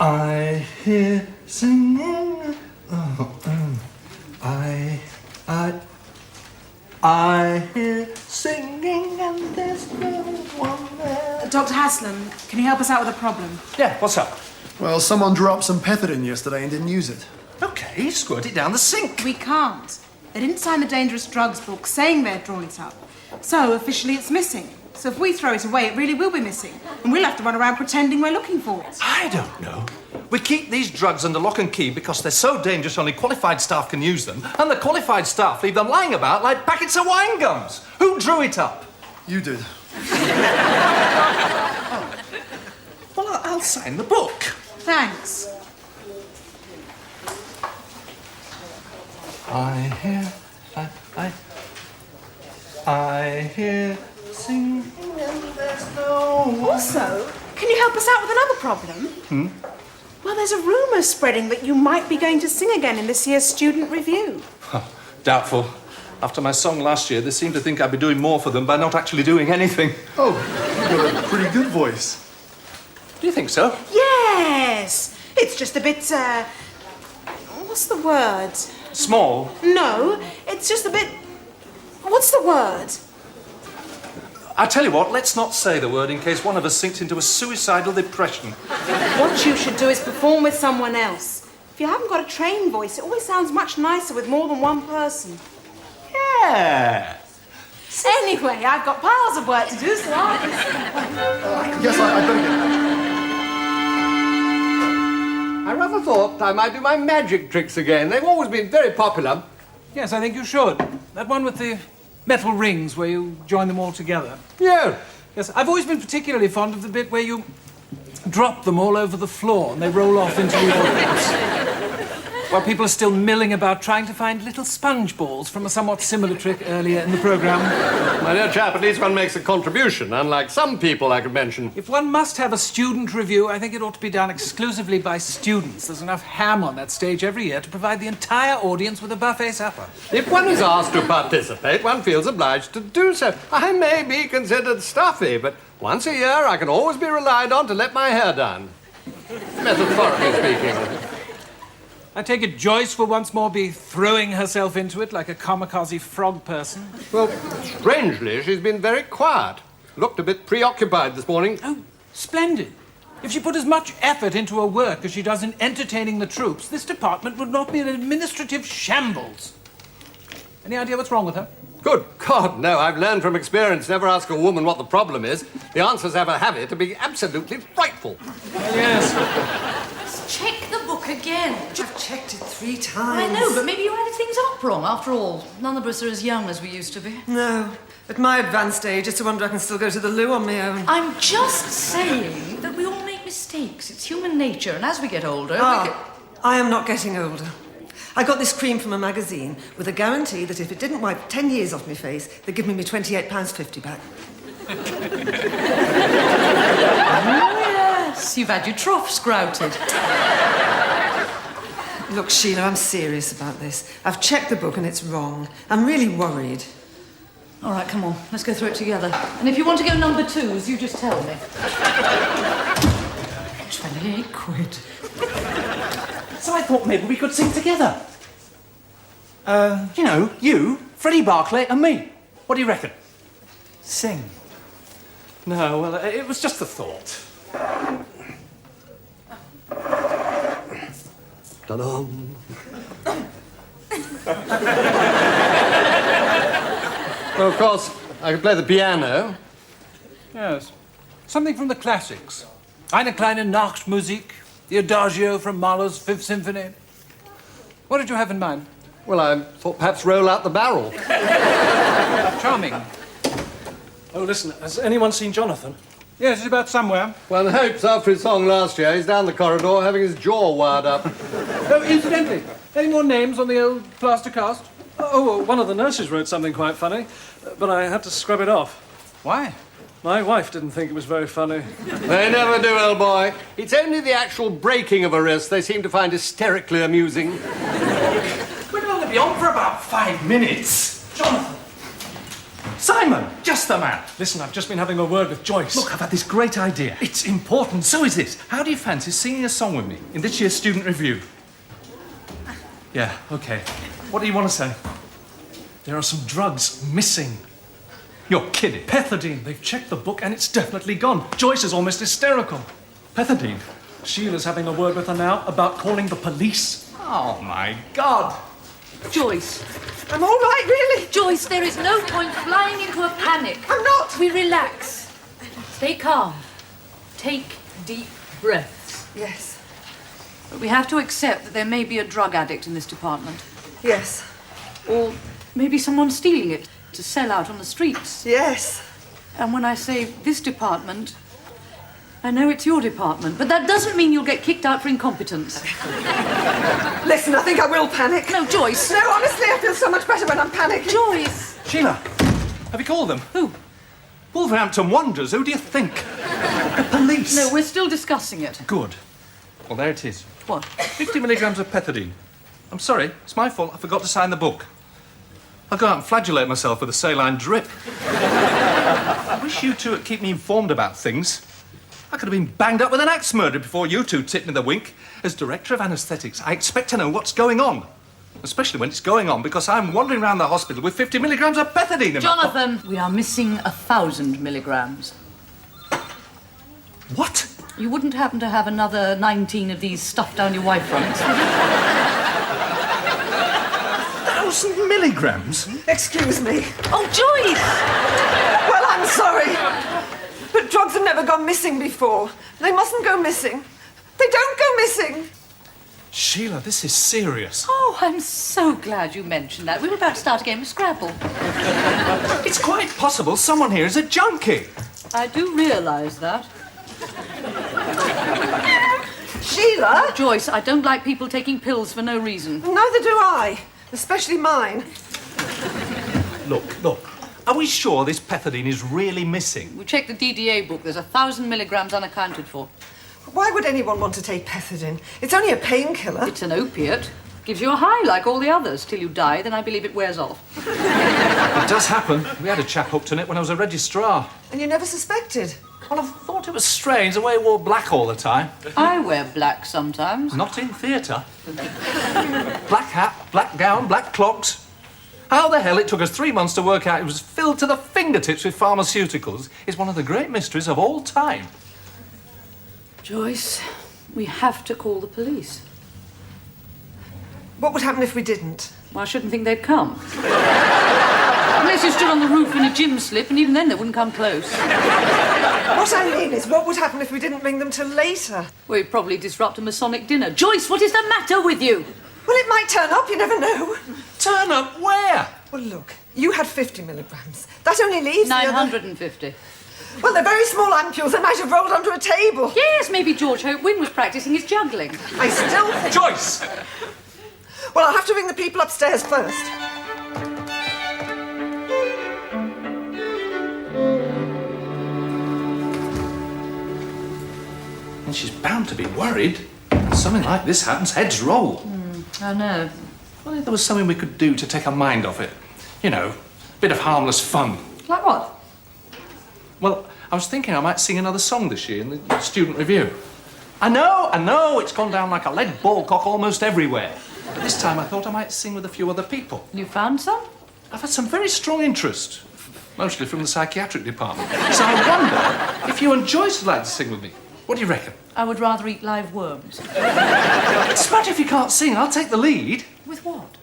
I hear singing. I hear singing, and there's no one there. Dr. Haslam, can you help us out with a problem? Yeah, what's up? Well, someone dropped some pethidine yesterday and didn't use it. Okay, squirt it down the sink. We can't. They didn't sign the dangerous drugs book saying they'd drawn it up. So, officially, it's missing. So if we throw it away, it really will be missing. And we'll have to run around pretending we're looking for it. I don't know. We keep these drugs under lock and key because they're so dangerous only qualified staff can use them, and the qualified staff leave them lying about like packets of wine gums. Who drew it up? You did. Well, I'll sign the book. Thanks. I hear singing and there's no one. Also, can you help us out with another problem? Well, there's a rumour spreading that you might be going to sing again in this year's student review. Doubtful. After my song last year, they seem to think I'd be doing more for them by not actually doing anything. Oh, you've got a pretty good voice. Do you think so? Yes! It's just a bit, what's the word? Small. No, it's just a bit... What's the word? I tell you what, let's not say the word in case one of us sinks into a suicidal depression. What you should do is perform with someone else. If you haven't got a trained voice, it always sounds much nicer with more than one person. Yeah. Anyway, I've got piles of work to do, so I'll... Yes, I better get I rather thought I might do my magic tricks again. They've always been very popular. Yes, I think you should. That one with the metal rings where you join them all together. Yeah. Yes, I've always been particularly fond of the bit where you drop them all over the floor and they roll off into the audience. While people are still milling about trying to find little sponge balls from a somewhat similar trick earlier in the programme. My dear chap, at least one makes a contribution, unlike some people I could mention. If one must have a student review, I think it ought to be done exclusively by students. There's enough ham on that stage every year to provide the entire audience with a buffet supper. If one is asked to participate, one feels obliged to do so. I may be considered stuffy, but once a year I can always be relied on to let my hair down. Metaphorically speaking. I take it Joyce will once more be throwing herself into it like a kamikaze frog person. Well, strangely, she's been very quiet. Looked a bit preoccupied this morning. Oh, splendid. If she put as much effort into her work as she does in entertaining the troops, this department would not be an administrative shambles. Any idea what's wrong with her? Good God, no. I've learned from experience never ask a woman what the problem is. The answers have a habit of being absolutely frightful. Well, yes. Check the book again. I've checked it 3 times. I know, but maybe you added things up wrong. After all, none of us are as young as we used to be. No. At my advanced age, it's a wonder I can still go to the loo on my own. I'm just saying that we all make mistakes. It's human nature, and as we get older, I am not getting older. I got this cream from a magazine with a guarantee that if it didn't wipe 10 years off my face, they'd give me my £28.50 back. Yes, you've had your trough sprouted. Look, Sheila, I'm serious about this. I've checked the book and it's wrong. I'm really worried. All right, come on, let's go through it together. And if you want to go number 2s, you just tell me. 28 quid. So I thought maybe we could sing together. You, Freddie Barclay and me. What do you reckon? Sing. No, well, it was just a thought. Ta-dum. Well, of course, I could play the piano. Yes. Something from the classics. Eine kleine Nachtmusik, the Adagio from Mahler's Fifth Symphony. What did you have in mind? Well, I thought perhaps roll out the barrel. Charming. Oh, listen, has anyone seen Jonathan? Yes, he's about somewhere. Well, in hopes after his song last year, he's down the corridor having his jaw wired up. Oh, incidentally, any more names on the old plaster cast? Oh, well, one of the nurses wrote something quite funny, but I had to scrub it off. Why? My wife didn't think it was very funny. They never do, old boy. It's only the actual breaking of a wrist they seem to find hysterically amusing. We've only been on for about 5 minutes. Jonathan! Simon! Just the man! Listen, I've just been having a word with Joyce. Look, I've had this great idea. It's important. So is this. How do you fancy singing a song with me in this year's student review? Yeah, okay. What do you want to say? There are some drugs missing. You're kidding. Pethidine. They've checked the book and it's definitely gone. Joyce is almost hysterical. Pethidine? Sheila's having a word with her now about calling the police. Oh, my God. Joyce. I'm all right, really. Joyce, there is no point flying into a panic. I'm not. We relax. Stay calm. Take deep breaths. Yes. But we have to accept that there may be a drug addict in this department. Yes. Or maybe someone stealing it to sell out on the streets. Yes. And when I say this department, I know it's your department, but that doesn't mean you'll get kicked out for incompetence. Listen, I think I will panic. No, Joyce. No, honestly, I feel so much better when I'm panicked. Joyce. Sheila, have you called them? Who? Wolverhampton Wanderers. Who do you think? The police. No, we're still discussing it. Good. Well, there it is. What? 50 milligrams of pethidine. I'm sorry, it's my fault. I forgot to sign the book. I'll go out and flagellate myself with a saline drip. I wish you two would keep me informed about things. I could have been banged up with an axe murder before you two tipped me the wink. As director of anaesthetics, I expect to know what's going on. Especially when it's going on because I'm wandering around the hospital with 50 milligrams of pethidine in Jonathan, we are missing 1,000 milligrams. What? You wouldn't happen to have another 19 of these stuffed down your wife fronts? 1,000 milligrams? Excuse me. Oh, Joyce! Well, I'm sorry. But drugs have never gone missing before. They mustn't go missing. They don't go missing. Sheila, this is serious. Oh, I'm so glad you mentioned that. We were about to start a game of Scrabble. It's quite possible someone here is a junkie. I do realise that. Sheila? Joyce, I don't like people taking pills for no reason. Neither do I. Especially mine. Look. Are we sure this pethidine is really missing? We checked the DDA book. There's 1,000 milligrams unaccounted for. Why would anyone want to take pethidine? It's only a painkiller. It's an opiate. Gives you a high like all the others till you die, then I believe it wears off. It does happen. We had a chap hooked on it when I was a registrar. And you never suspected. Well, I thought it was strange the way he wore black all the time. I wear black sometimes. Not in theatre. Black hat, black gown, black clogs. How the hell it took us 3 months to work out it was filled to the fingertips with pharmaceuticals is one of the great mysteries of all time. Joyce, we have to call the police. What would happen if we didn't? Well, I shouldn't think they'd come. Unless you stood on the roof in a gym slip, and even then they wouldn't come close. What I mean is, what would happen if we didn't ring them till later? We'd probably disrupt a Masonic dinner. Joyce, what is the matter with you? Well, it might turn up, you never know. Turn up where? Well, look, you had 50 milligrams. That only leaves the other... 950. Well, they're very small ampules. They might have rolled onto a table. Yes, maybe George Hope Wynne was practising his juggling. I still think... Joyce! Well, I'll have to ring the people upstairs first. And she's bound to be worried. When something like this happens, heads roll. I know. Well, if there was something we could do to take her mind off it. You know, a bit of harmless fun. Like what? Well, I was thinking I might sing another song this year in the student review. I know, it's gone down like a lead ball cock almost everywhere. But this time I thought I might sing with a few other people. You found some? I've had some very strong interest, mostly from the psychiatric department. So I wonder if you and Joyce would like to sing with me. What do you reckon? I would rather eat live worms. It's smart if you can't sing. I'll take the lead. With what?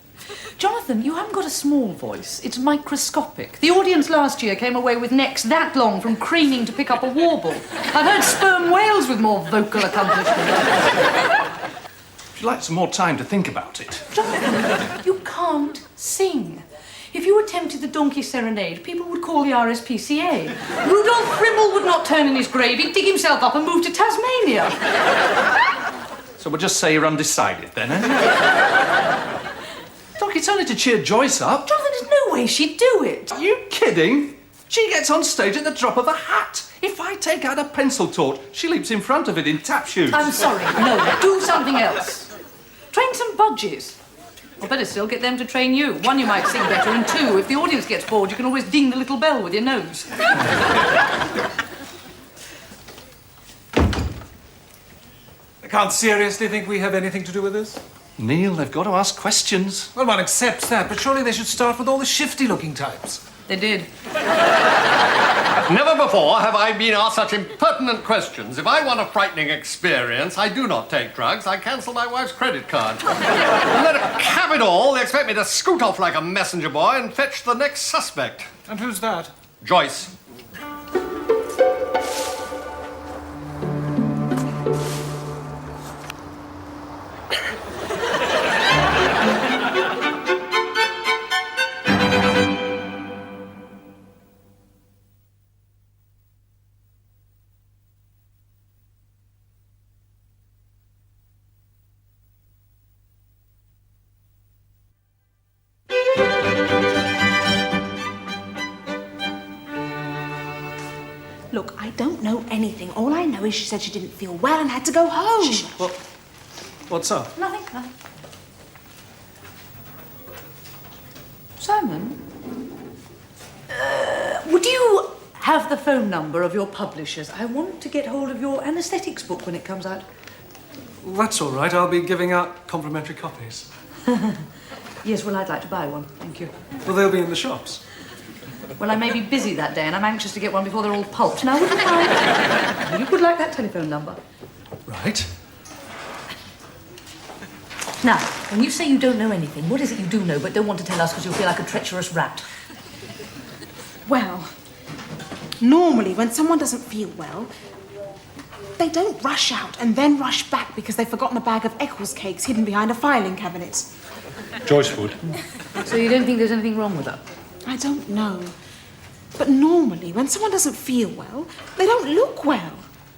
Jonathan, you haven't got a small voice. It's microscopic. The audience last year came away with necks that long from craning to pick up a warble. I've heard sperm whales with more vocal accomplishment. If you'd like some more time to think about it. Jonathan, you can't sing. If you attempted the donkey serenade, people would call the RSPCA. Rudolph Frimmel would not turn in his grave, he'd dig himself up and move to Tasmania. So we'll just say you're undecided then, eh? Doc, it's only to cheer Joyce up. Jonathan, there's no way she'd do it. Are you kidding? She gets on stage at the drop of a hat. If I take out a pencil torch, she leaps in front of it in tap shoes. I'm sorry, no, do something else. Train some budgies. Or better still, get them to train you. One, you might sing better, and two, if the audience gets bored, you can always ding the little bell with your nose. I can't seriously think we have anything to do with this. Neil, they've got to ask questions. Well, one accepts that, but surely they should start with all the shifty-looking types. They did. Never before have I been asked such impertinent questions. If I want a frightening experience, I do not take drugs. I cancel my wife's credit card. And then to cap it all, they expect me to scoot off like a messenger boy and fetch the next suspect. And who's that? Joyce. Look, I don't know anything. All I know is she said she didn't feel well and had to go home. What's up? Nothing. Simon? Would you have the phone number of your publishers? I want to get hold of your anaesthetics book when it comes out. That's all right. I'll be giving out complimentary copies. Yes, well, I'd like to buy one. Thank you. Well, they'll be in the shops. Well, I may be busy that day, and I'm anxious to get one before they're all pulped. Now, would you mind? You would like that telephone number. Right. Now, when you say you don't know anything, what is it you do know but don't want to tell us because you'll feel like a treacherous rat? Well, normally when someone doesn't feel well, they don't rush out and then rush back because they've forgotten a bag of Eccles cakes hidden behind a filing cabinet. Joyce would. So you don't think there's anything wrong with her? I don't know. But normally, when someone doesn't feel well, they don't look well.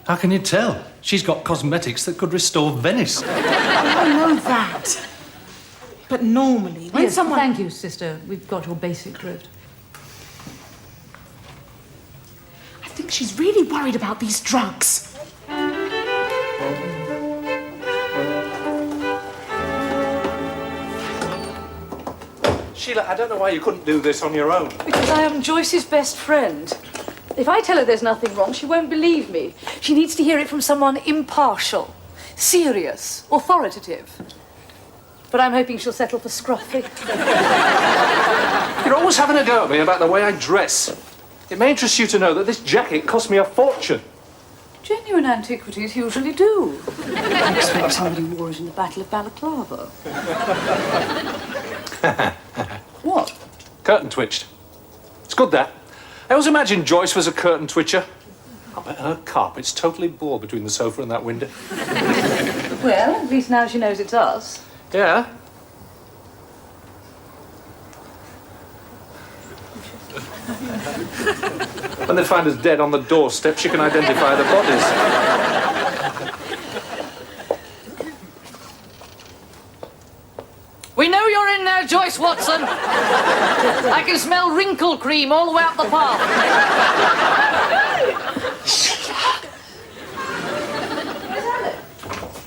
How can you tell? She's got cosmetics that could restore Venice. I know that. But normally, when Yes, someone... Thank you, sister. We've got your basic drift. I think she's really worried about these drugs. Sheila, I don't know why you couldn't do this on your own. Because I am Joyce's best friend. If I tell her there's nothing wrong, she won't believe me. She needs to hear it from someone impartial, serious, authoritative. But I'm hoping she'll settle for scruffy. You're always having a go at me about the way I dress. It may interest you to know that this jacket cost me a fortune. Genuine antiquities usually do. I expect somebody wore it in the Battle of Balaclava. What? Curtain twitched. It's good, that. I always imagined Joyce was a curtain twitcher. I bet her carpet's totally bore between the sofa and that window. Well, at least now she knows it's us. Yeah? When they find us dead on the doorstep, she can identify the bodies. We know you're in there, Joyce Watson. I can smell wrinkle cream all the way up the path.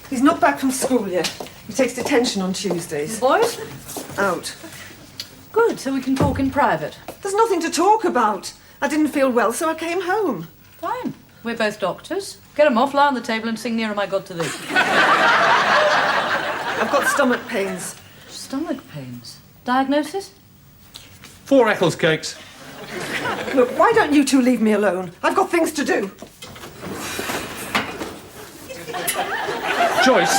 He's not back from school yet. He takes detention on Tuesdays. Boys? Out. Good, so we can talk in private. There's nothing to talk about. I didn't feel well, so I came home. Fine. We're both doctors. Get 'em off, lie on the table and sing Nearer My God to Thee. I've got stomach pains. Stomach pains. Diagnosis? 4 Eccles cakes. Look, why don't you two leave me alone? I've got things to do. Joyce,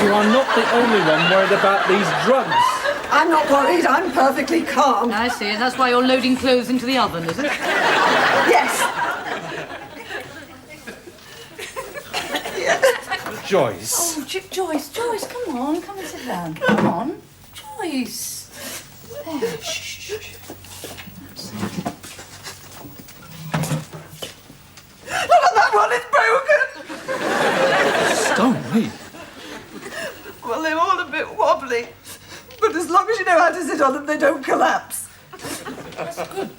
you are not the only one worried about these drugs. I'm not worried. I'm perfectly calm. I see, and that's why you're loading clothes into the oven, is it? Yes. Joyce. Oh, Joyce, come on. Come and sit down. Come on. Joyce. There, shh. Look at that one, it's broken! Stone me. Well, they're all a bit wobbly. But as long as you know how to sit on them, they don't collapse. That's good.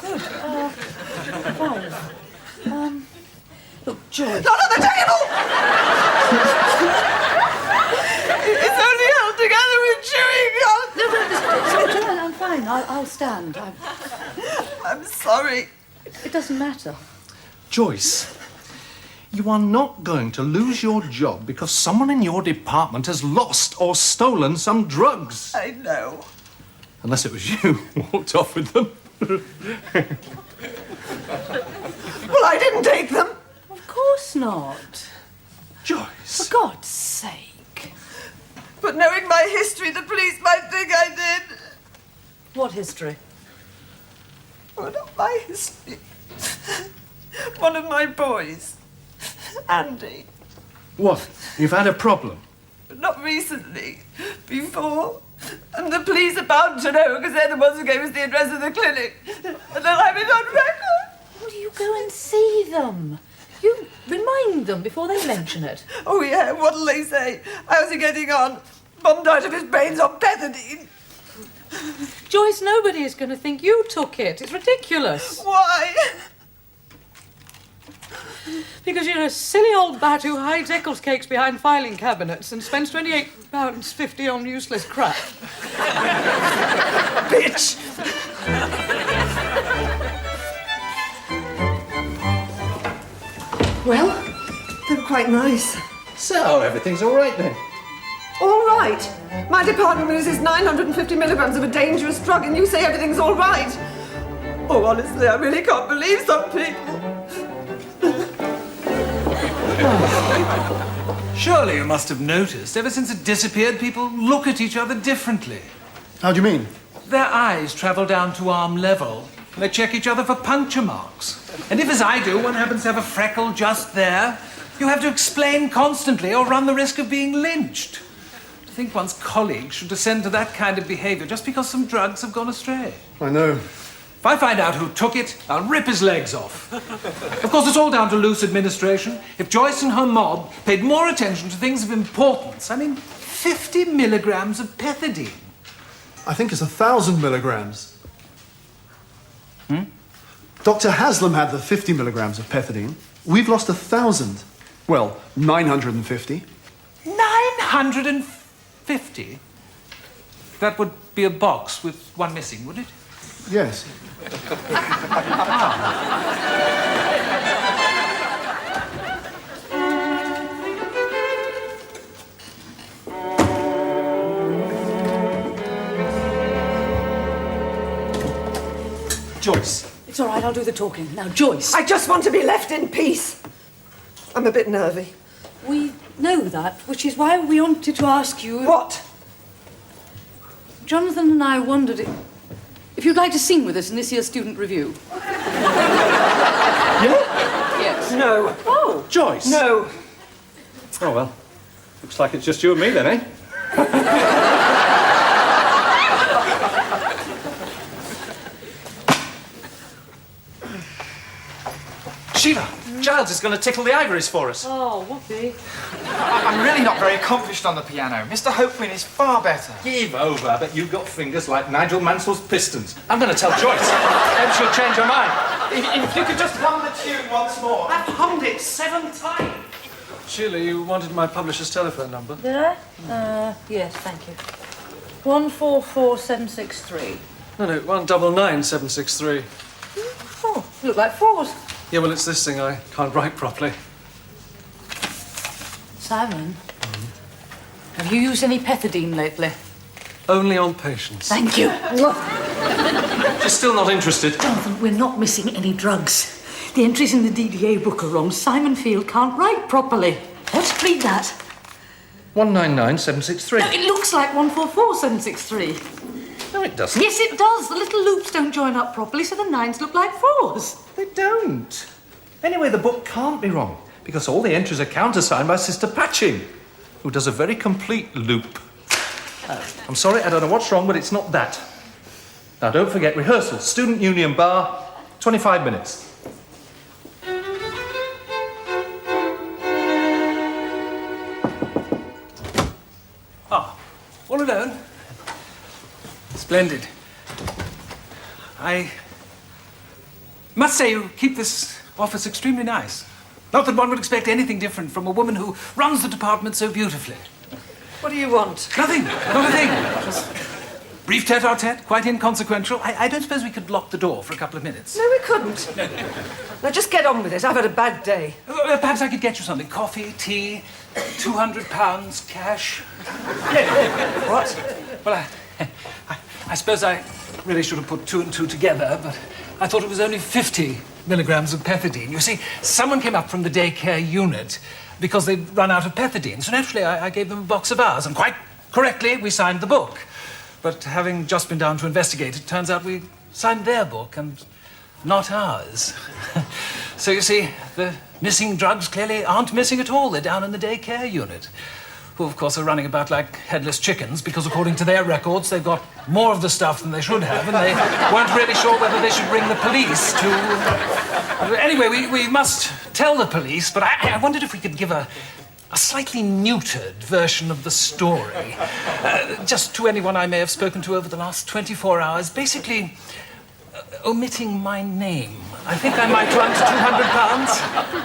Fine. Look, Joyce. Not on the table! It's only held together with chewing gum. No, I'm fine. I'll stand. I'm sorry. It doesn't matter. Joyce, you are not going to lose your job because someone in your department has lost or stolen some drugs. I know. Unless it was you who walked off with them. Well, I didn't take them. Of course not. Joyce. For God's sake. But knowing my history, the police might think I did. What history? Well, not my history. One of my boys, Andy. What? You've had a problem? But not recently. Before. And the police are bound to know because they're the ones who gave us the address of the clinic. And then I'm on record. Well, you go and see them. You remind them before they mention it. Oh, yeah, what'll they say? How's he getting on? Bombed out of his brains on pethidine. Joyce, nobody is going to think you took it. It's ridiculous. Why? Because you're a silly old bat who hides Eccles cakes behind filing cabinets and spends £28.50 on useless crap. Bitch! Well, they were quite nice. So, everything's all right then? All right. My department loses 950 milligrams of a dangerous drug and you say everything's all right. Oh, honestly, I really can't believe some people. Surely you must have noticed, ever since it disappeared, people look at each other differently. How do you mean? Their eyes travel down to arm level, and they check each other for puncture marks. And if, as I do, one happens to have a freckle just there, you have to explain constantly or run the risk of being lynched. To think one's colleagues should descend to that kind of behaviour just because some drugs have gone astray. I know. If I find out who took it, I'll rip his legs off. Of course, it's all down to loose administration. If Joyce and her mob paid more attention to things of importance, 50 milligrams of pethidine. I think it's 1,000 milligrams. Dr. Haslam had the 50 milligrams of pethidine. We've lost 1,000. Well, 950. 950? That would be a box with one missing, would it? Yes. Joyce. It's all right, I'll do the talking. Now, Joyce. I just want to be left in peace. I'm a bit nervy. We know that, which is why we wanted to ask you... What? Jonathan and I wondered if you'd like to sing with us in this year's student review. Yeah? Yes. No. Oh. Joyce. No. Oh, well. Looks like it's just you and me then, eh? Sheila, Giles is going to tickle the ivories for us. Oh, whoopee. I'm really not very accomplished on the piano. Mr. Hopeman is far better. Give over. I bet you've got fingers like Nigel Mansell's pistons. I'm going to tell Joyce. Maybe she'll change her mind. If you could just hum the tune once more. I've hummed it 7 times. Sheila, you wanted my publisher's telephone number. Did I? Yes, thank you. 144763. No, 199763. Oh, you look like fours. Yeah, well, it's this thing. I can't write properly. Simon, have you used any pethidine lately? Only on patients. Thank you. She's still not interested. Jonathan, we're not missing any drugs. The entries in the DDA book are wrong. Simon Field can't write properly. Let's read that. 199763. No, it looks like 144763. No, it doesn't. Yes, it does. The little loops don't join up properly, so the 9s look like 4s. They don't. Anyway, the book can't be wrong, because all the entries are countersigned by Sister Patching. who does a very complete loop. I'm sorry, I don't know what's wrong, but it's not that. Now, don't forget, rehearsal, Student Union Bar, 25 minutes. Ah, all alone? Splendid. I must say you keep this office extremely nice. Not that one would expect anything different from a woman who runs the department so beautifully. What do you want? Nothing, not a thing. Just brief tete-a-tete, quite inconsequential. I don't suppose we could lock the door for a couple of minutes. No, we couldn't. Now just get on with it. I've had a bad day. Perhaps I could get you something. Coffee, tea, £200 cash. What? Well, I suppose I really should have put two and two together, but I thought it was only 50 milligrams of pethidine. You see, someone came up from the daycare unit because they'd run out of pethidine. So naturally, I gave them a box of ours, and quite correctly, we signed the book. But having just been down to investigate, it turns out we signed their book and not ours. So you see, the missing drugs clearly aren't missing at all. They're down in the daycare unit, who, of course, are running about like headless chickens because, according to their records, they've got more of the stuff than they should have, and they weren't really sure whether they should bring the police to... Anyway, we must tell the police, but I wondered if we could give a slightly neutered version of the story, just to anyone I may have spoken to over the last 24 hours, basically omitting my name. I think I might run to £200.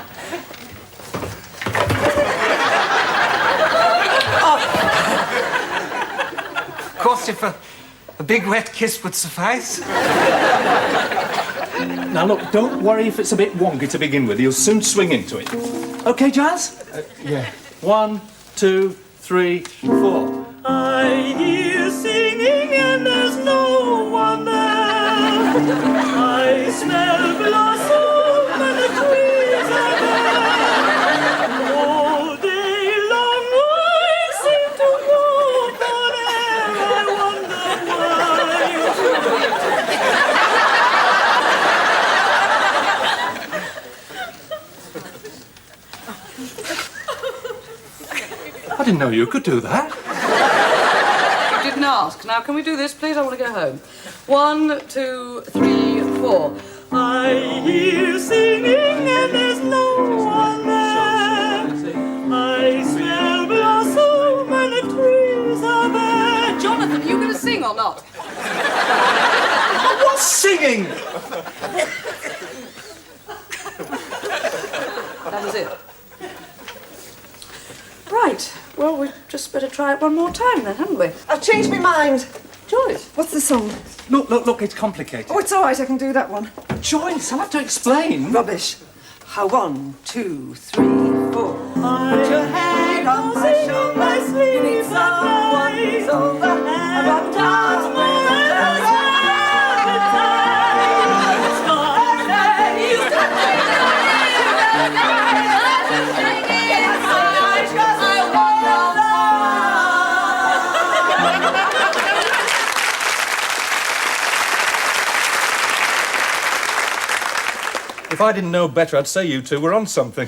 Of course, if a big wet kiss would suffice. Now, look, don't worry if it's a bit wonky to begin with. You'll soon swing into it. OK, Jazz? Yeah. 1, 2, 3, 4. I hear singing and there's no one there. I smell blossom and the trees are there. All day long I seem to walk on air. I wonder I didn't know you could do that. You didn't ask. Now, can we do this, please? I want to go home. 1, 2, 3, 4. I hear singing and there's no one there. I smell blossom and the trees are there. Jonathan, are you going to sing or not? I was singing! That was it. Right. Well, we'd just better try it one more time then, hadn't we? I've changed my mind. Joyce. What's the song? Look, it's complicated. Oh, it's all right. I can do that one. Joyce, I'll have to explain. Rubbish. How 1, 2, 3, 4. Put your head on my shoulder. You need someone's over. I rock down If I didn't know better, I'd say you two were on something.